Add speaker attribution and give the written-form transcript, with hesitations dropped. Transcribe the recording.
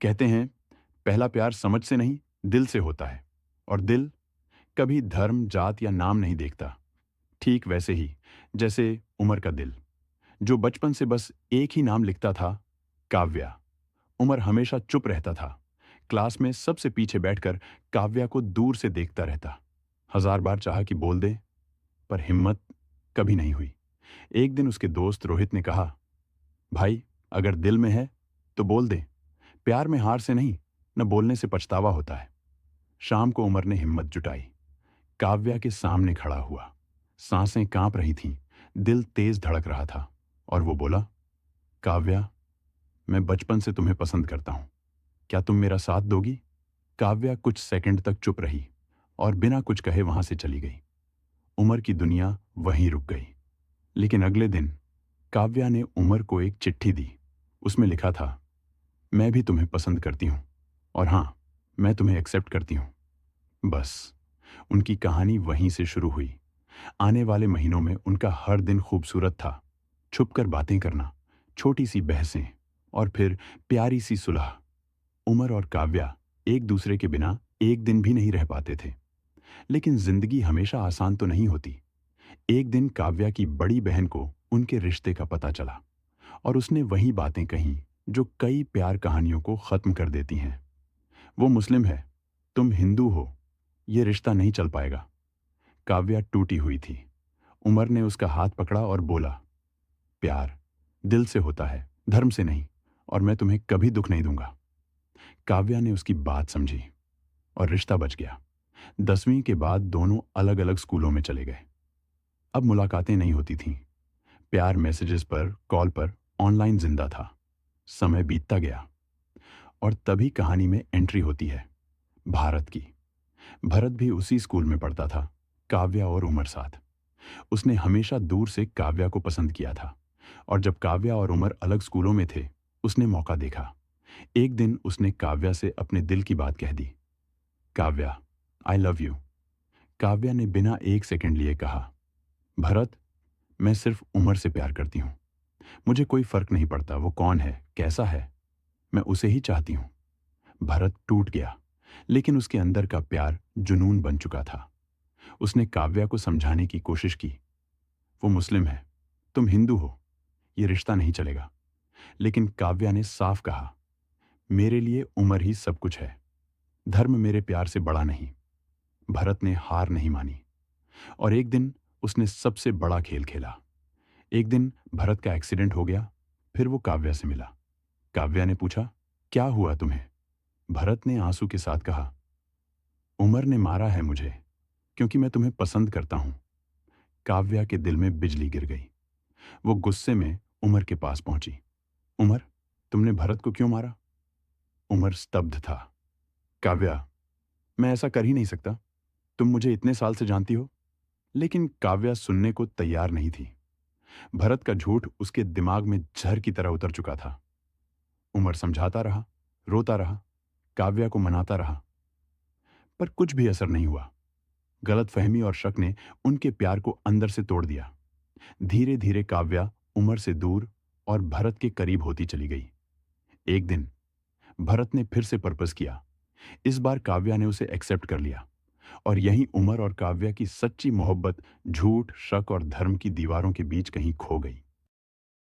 Speaker 1: कहते हैं पहला प्यार समझ से नहीं दिल से होता है। और दिल कभी धर्म जात या नाम नहीं देखता। ठीक वैसे ही जैसे उमर का दिल, जो बचपन से बस एक ही नाम लिखता था, काव्या। उमर हमेशा चुप रहता था। क्लास में सबसे पीछे बैठकर काव्या को दूर से देखता रहता। हजार बार चाहा कि बोल दे, पर हिम्मत कभी नहीं हुई। एक दिन उसके दोस्त रोहित ने कहा, भाई अगर दिल में है तो बोल दे। प्यार में हार से नहीं, न बोलने से पछतावा होता है। शाम को उमर ने हिम्मत जुटाई, काव्या के सामने खड़ा हुआ। सांसें कांप रही थीं, दिल तेज धड़क रहा था। और वो बोला, काव्या, मैं बचपन से तुम्हें पसंद करता हूं। क्या तुम मेरा साथ दोगी? काव्या कुछ सेकंड तक चुप रही और बिना कुछ कहे वहां से चली गई। उमर की दुनिया वहीं रुक गई। लेकिन अगले दिन काव्या ने उमर को एक चिट्ठी दी। उसमें लिखा था, मैं भी तुम्हें पसंद करती हूं, और हां, मैं तुम्हें एक्सेप्ट करती हूं। बस उनकी कहानी वहीं से शुरू हुई। आने वाले महीनों में उनका हर दिन खूबसूरत था। छुपकर बातें करना, छोटी सी बहसें, और फिर प्यारी सी सुलह। उमर और काव्या एक दूसरे के बिना एक दिन भी नहीं रह पाते थे। लेकिन जिंदगी हमेशा आसान तो नहीं होती। एक दिन काव्या की बड़ी बहन को उनके रिश्ते का पता चला, और उसने वही बातें कहीं जो कई प्यार कहानियों को खत्म कर देती हैं। वो मुस्लिम है, तुम हिंदू हो, ये रिश्ता नहीं चल पाएगा। काव्या टूटी हुई थी। उमर ने उसका हाथ पकड़ा और बोला, प्यार दिल से होता है, धर्म से नहीं, और मैं तुम्हें कभी दुख नहीं दूंगा। काव्या ने उसकी बात समझी और रिश्ता बच गया। 10वीं के बाद दोनों अलग अलग स्कूलों में चले गए। अब मुलाकातें नहीं होती थीं। प्यार मैसेजेस पर, कॉल पर, ऑनलाइन जिंदा था। समय बीतता गया और तभी कहानी में एंट्री होती है, भारत की। भरत भी उसी स्कूल में पढ़ता था, काव्या और उमर साथ। उसने हमेशा दूर से काव्या को पसंद किया था, और जब काव्या और उमर अलग स्कूलों में थे, उसने मौका देखा। एक दिन उसने काव्या से अपने दिल की बात कह दी, Kavya, I love you. Kavya ने बिना एक सेकंड लिए कहा, भरत, मैं सिर्फ उमर से प्यार करती हूं। मुझे कोई फर्क नहीं पड़ता वो कौन है, कैसा है, मैं उसे ही चाहती हूं। भरत टूट गया, लेकिन उसके अंदर का प्यार जुनून बन चुका था। उसने काव्या को समझाने की कोशिश की, वो मुस्लिम है, तुम हिंदू हो, ये रिश्ता नहीं चलेगा। लेकिन काव्या ने साफ कहा, मेरे लिए उमर ही सब कुछ है, धर्म मेरे प्यार से बड़ा नहीं। भरत ने हार नहीं मानी, और एक दिन उसने सबसे बड़ा खेल खेला। एक दिन भरत का एक्सीडेंट हो गया। फिर वो काव्या से मिला। काव्या ने पूछा, क्या हुआ तुम्हें? भरत ने आंसू के साथ कहा, उमर ने मारा है मुझे, क्योंकि मैं तुम्हें पसंद करता हूं। काव्या के दिल में बिजली गिर गई। वो गुस्से में उमर के पास पहुंची। उमर, तुमने भरत को क्यों मारा? उमर स्तब्ध था। काव्या, मैं ऐसा कर ही नहीं सकता, तुम मुझे इतने साल से जानती हो। लेकिन काव्या सुनने को तैयार नहीं थी। भरत का झूठ उसके दिमाग में जहर की तरह उतर चुका था। उमर समझाता रहा, रोता रहा, काव्या को मनाता रहा, पर कुछ भी असर नहीं हुआ। गलतफहमी और शक ने उनके प्यार को अंदर से तोड़ दिया। धीरे धीरे काव्या उमर से दूर और भरत के करीब होती चली गई। एक दिन भरत ने फिर से पर्पस किया। इस बार काव्या ने उसे एक्सेप्ट कर लिया, और यहीं उमर और काव्या की सच्ची मोहब्बत झूठ, शक और धर्म की दीवारों के बीच कहीं खो गई।